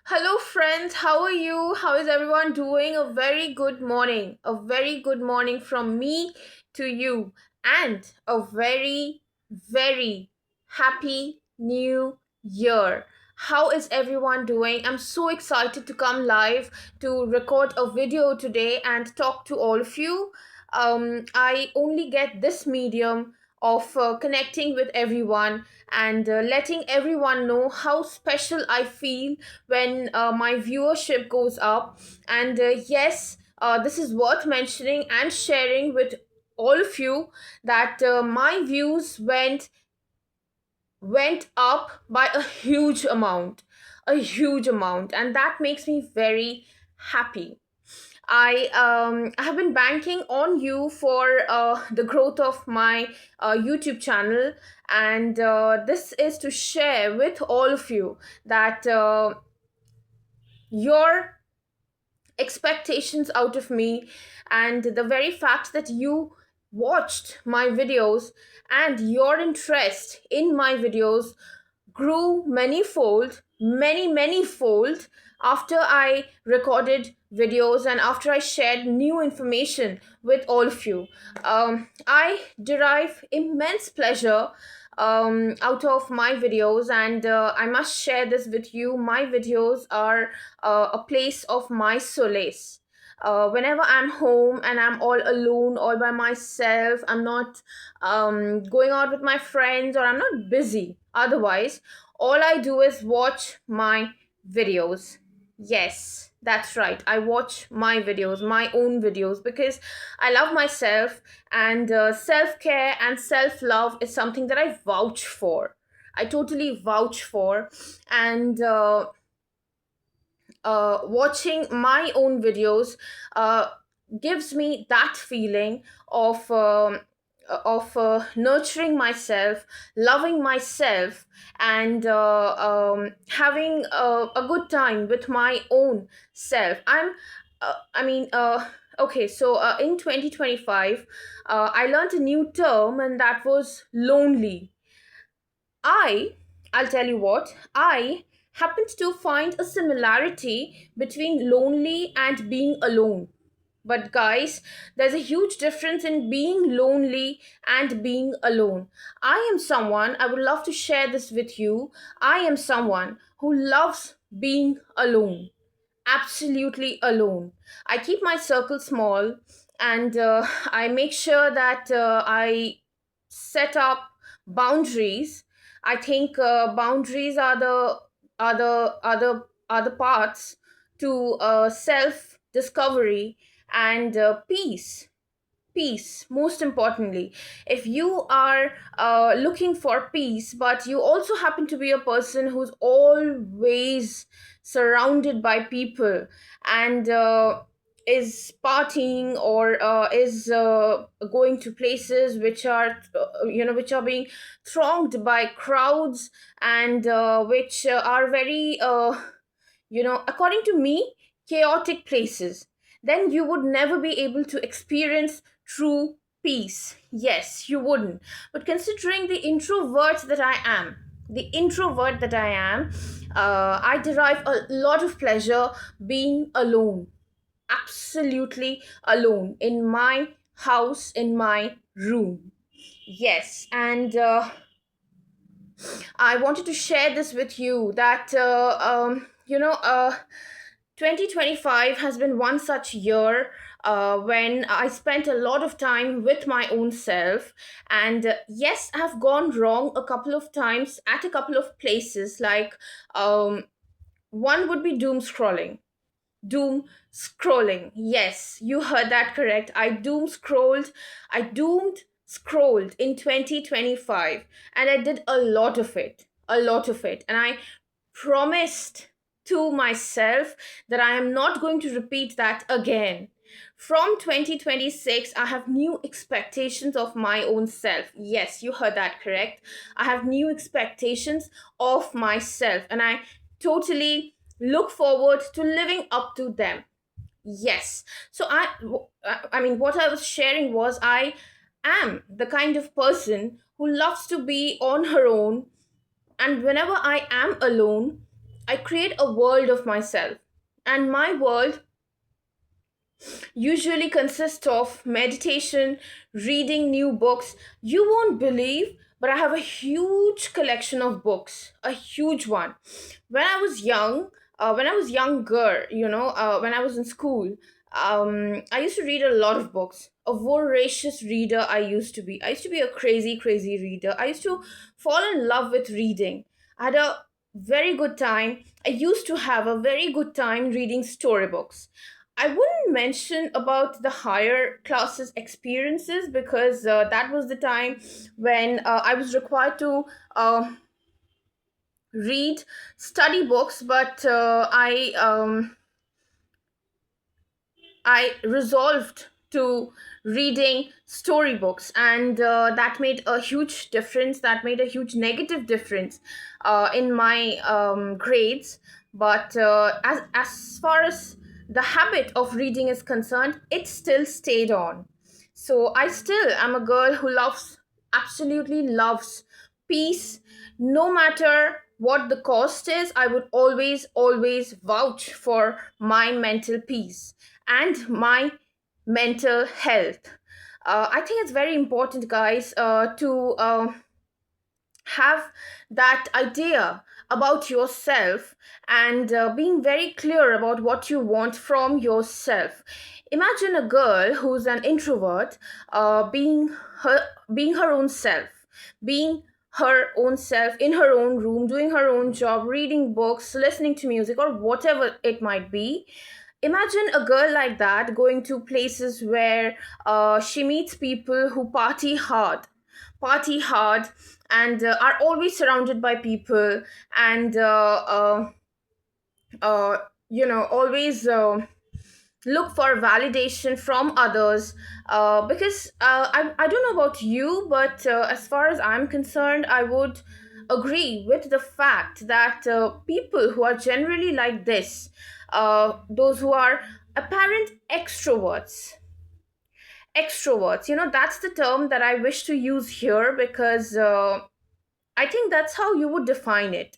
Hello, friends. How are you? How is everyone doing? A very good morning. A very good morning from me to you. And a very, very happy new year. How is everyone doing? I'm so excited to come live to record a video today and talk to all of you. I only get this medium of connecting with everyone and letting everyone know how special I feel when my viewership goes up. And yes, this is worth mentioning and sharing with all of you that my views went up by a huge amount, and that makes me very happy. I have been banking on you for the growth of my YouTube channel, and this is to share with all of you that your expectations out of me and the very fact that you watched my videos and your interest in my videos grew many fold after I recorded videos and after I shared new information with all of you. I derive immense pleasure out of my videos, and I must share this with you. My videos are a place of my solace. Whenever I'm home and I'm all alone, all by myself, I'm not going out with my friends, or I'm not busy otherwise, all I do is watch my videos. Yes, that's right. I watch my videos, my own videos, because I love myself, and self care and self love is something that I vouch for. I totally vouch for. And watching my own videos uh, gives me that feeling of nurturing myself, loving myself, and having a good time with my own self. I mean, okay, so in 2025, I learned a new term, and that was lonely. I, I'll tell you what, I happened to find a similarity between lonely and being alone. But guys, there's a huge difference in being lonely and being alone. I am someone, I would love to share this with you. I am someone who loves being alone, absolutely alone. I keep my circle small, and I make sure that I set up boundaries. I think boundaries are the paths to self discovery and peace, most importantly. If you are looking for peace, but you also happen to be a person who's always surrounded by people, and is partying, or is going to places which are which are being thronged by crowds, and which are very according to me, chaotic places, then you would never be able to experience true peace. Yes, you wouldn't. But considering the introvert that I am, I derive a lot of pleasure being alone, absolutely alone, in my house, in my room. Yes, and I wanted to share this with you that 2025 has been one such year when I spent a lot of time with my own self. And yes, I have gone wrong a couple of times at a couple of places. Like, one would be doom scrolling. Doom scrolling. Yes, you heard that correct. I doomed scrolled in 2025, and I did a lot of it. A lot of it. And I promised to myself that I am not going to repeat that again. From 2026, I have new expectations of my own self. Yes, you heard that correct. I have new expectations of myself, and I totally look forward to living up to them. Yes. So I mean, what I was sharing was, I am the kind of person who loves to be on her own, and whenever I am alone, I create a world of myself. And my world usually consists of meditation, reading new books. You won't believe, but I have a huge collection of books, a huge one. When I was young, when I was younger, when I was in school, I used to read a lot of books. A voracious reader I used to be. I used to be a crazy, crazy reader. I used to fall in love with reading. I had a very good time. I used to have a very good time reading storybooks. I wouldn't mention about the higher classes experiences because that was the time when I was required to read study books, but I resolved to reading storybooks, and that made a huge difference. That made a huge negative difference in my grades. But as far as the habit of reading is concerned, it still stayed on. So I still am a girl who loves, absolutely loves peace, no matter what the cost is. I would always, always vouch for my mental peace and my mental health. I think it's very important, guys, to have that idea about yourself and being very clear about what you want from yourself. Imagine a girl who's an introvert her being her own self, being her own self in her own room, doing her own job, reading books, listening to music, or whatever it might be. Imagine a girl like that going to places where she meets people who party hard, and are always surrounded by people, and uh, always look for validation from others. Because I don't know about you, but as far as I'm concerned, I would agree with the fact that people who are generally like this, those who are apparent extroverts, that's the term that I wish to use here, because I think that's how you would define it.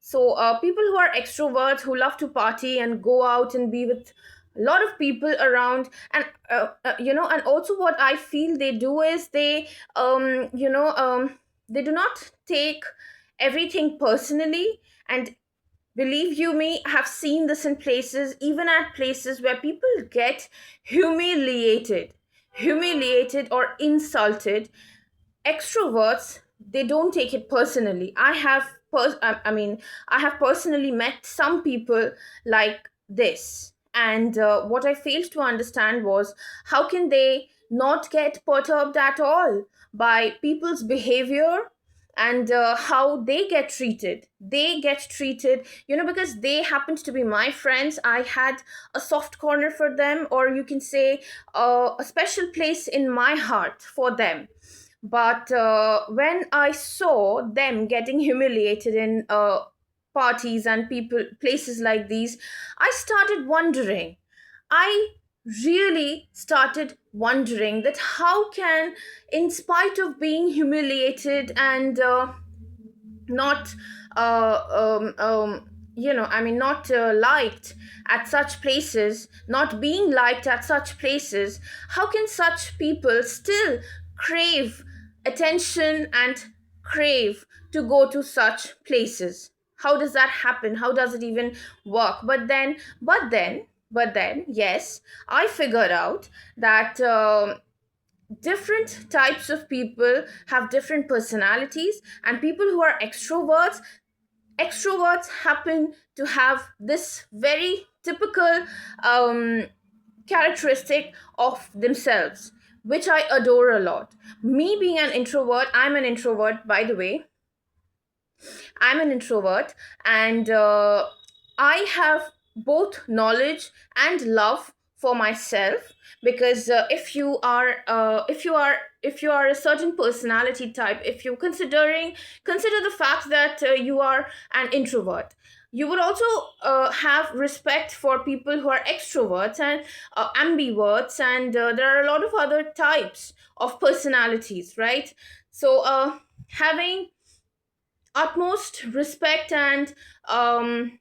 So, people who are extroverts, who love to party and go out and be with a lot of people around, and and also what I feel they do is they do not take everything personally. And believe you me, I have seen this in places, even at places where people get humiliated, humiliated or insulted. Extroverts, they don't take it personally. I mean, I have personally met some people like this, and what I failed to understand was, how can they not get perturbed at all by people's behavior, and how they get treated, because they happened to be my friends. I had a soft corner for them, or you can say a special place in my heart for them. But when I saw them getting humiliated in parties and people places like these, I started wondering. I really started wondering that how can, in spite of being humiliated and not I mean, not liked at such places, not being liked at such places, how can such people still crave attention and crave to go to such places? How does that happen? How does it even work? But then yes, I figured out that different types of people have different personalities, and people who are extroverts happen to have this very typical um, characteristic of themselves, which I adore a lot. Me being an introvert, I'm an introvert, by the way. I'm an introvert, and I have both knowledge and love for myself. Because if you are a certain personality type, if you consider the fact that you are an introvert, you would also have respect for people who are extroverts and ambiverts, and there are a lot of other types of personalities, right? So having utmost respect and um,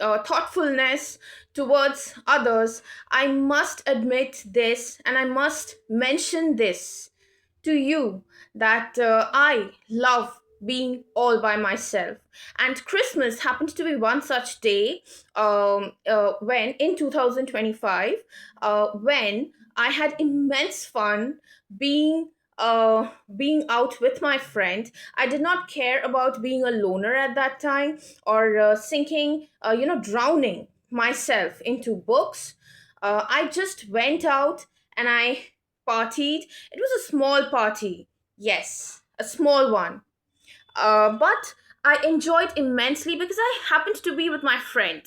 thoughtfulness towards others, I must admit this and I must mention this to you, that I love being all by myself. And Christmas happens to be one such day, when in 2025, when I had immense fun being being out with my friend. I did not care about being a loner at that time, or sinking, drowning myself into books. I just went out and I partied. It was a small party, yes, a small one. But I enjoyed immensely because I happened to be with my friend,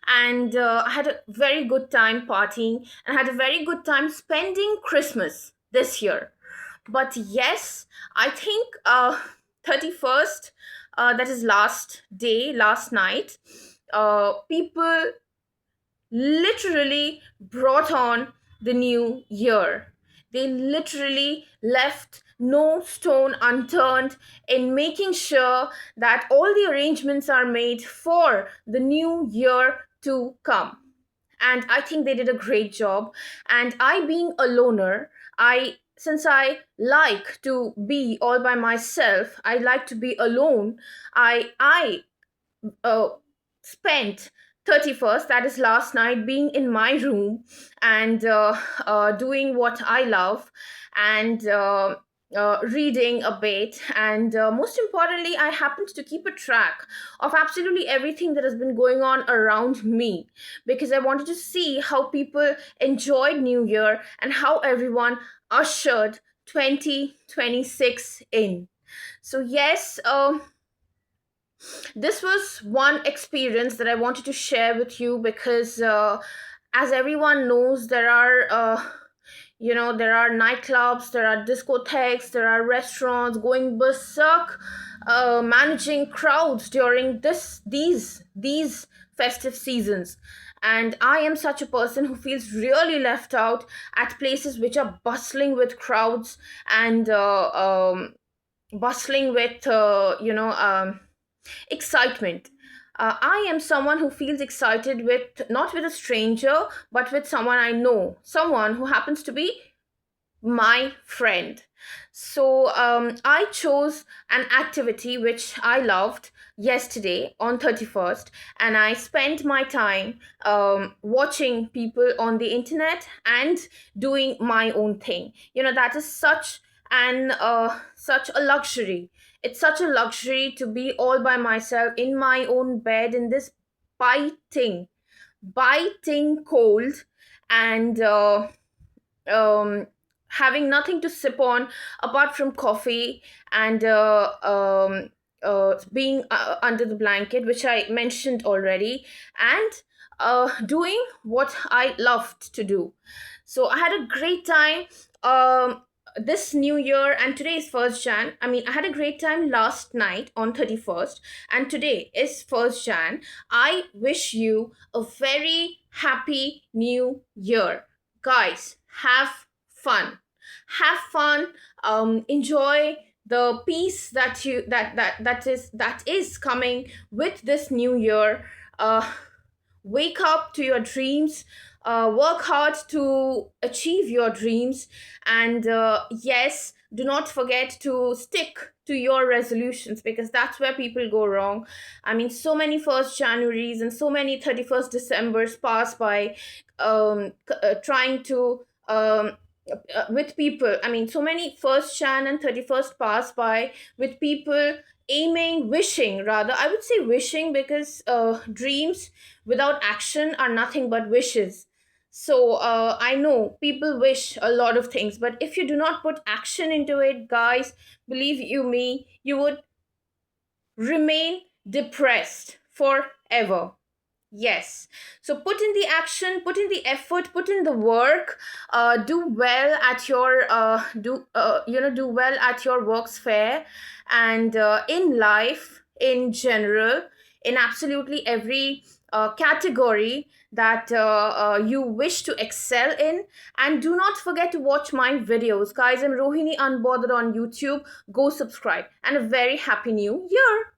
and I had a very good time partying and had a very good time spending Christmas this year. But yes, I think 31st, that is last day, last night, people literally brought on the new year. They literally left no stone unturned in making sure that all the arrangements are made for the new year to come. And I think they did a great job. And I, being a loner, since I like to be all by myself, I like to be alone. I uh, spent 31st, that is last night, being in my room and doing what I love, and reading a bit, and most importantly, I happened to keep a track of absolutely everything that has been going on around me, because I wanted to see how people enjoyed New Year and how everyone ushered 2026 in. So yes, this was one experience that I wanted to share with you, because as everyone knows, there are nightclubs, there are discotheques, there are restaurants going berserk, managing crowds during these festive seasons. And I am such a person who feels really left out at places which are bustling with crowds, and bustling with excitement. I am someone who feels excited with, not with a stranger, but with someone I know, someone who happens to be my friend. So I chose an activity which I loved yesterday on 31st, and I spent my time watching people on the internet and doing my own thing. That is such a luxury. It's such a luxury to be all by myself in my own bed in this biting biting cold, and having nothing to sip on apart from coffee, and being under the blanket, which I mentioned already, and doing what I loved to do. So I had a great time this new year, and today is 1st Jan. I mean, I had a great time last night on 31st, and today is 1st Jan. I wish you a very happy new year. Guys, have fun. Have fun. Enjoy the peace that is coming with this new year. Wake up to your dreams. Work hard to achieve your dreams, and yes, do not forget to stick to your resolutions, because that's where people go wrong. I mean, so many 1st Januaries and so many 31st Decembers pass by, trying to with people. I mean, so many 1st Jan and 31st pass by with people aiming, wishing, rather, I would say wishing, because dreams without action are nothing but wishes. So I know people wish a lot of things, but if you do not put action into it, guys, believe you me, you would remain depressed forever. Yes. So put in the action, put in the effort, put in the work. Do well at your do well at your works fair, and in life in general. in absolutely every category that you wish to excel in. And do not forget to watch my videos. Guys, I'm Rohini Unbothered on YouTube. Go subscribe. And a very happy new year.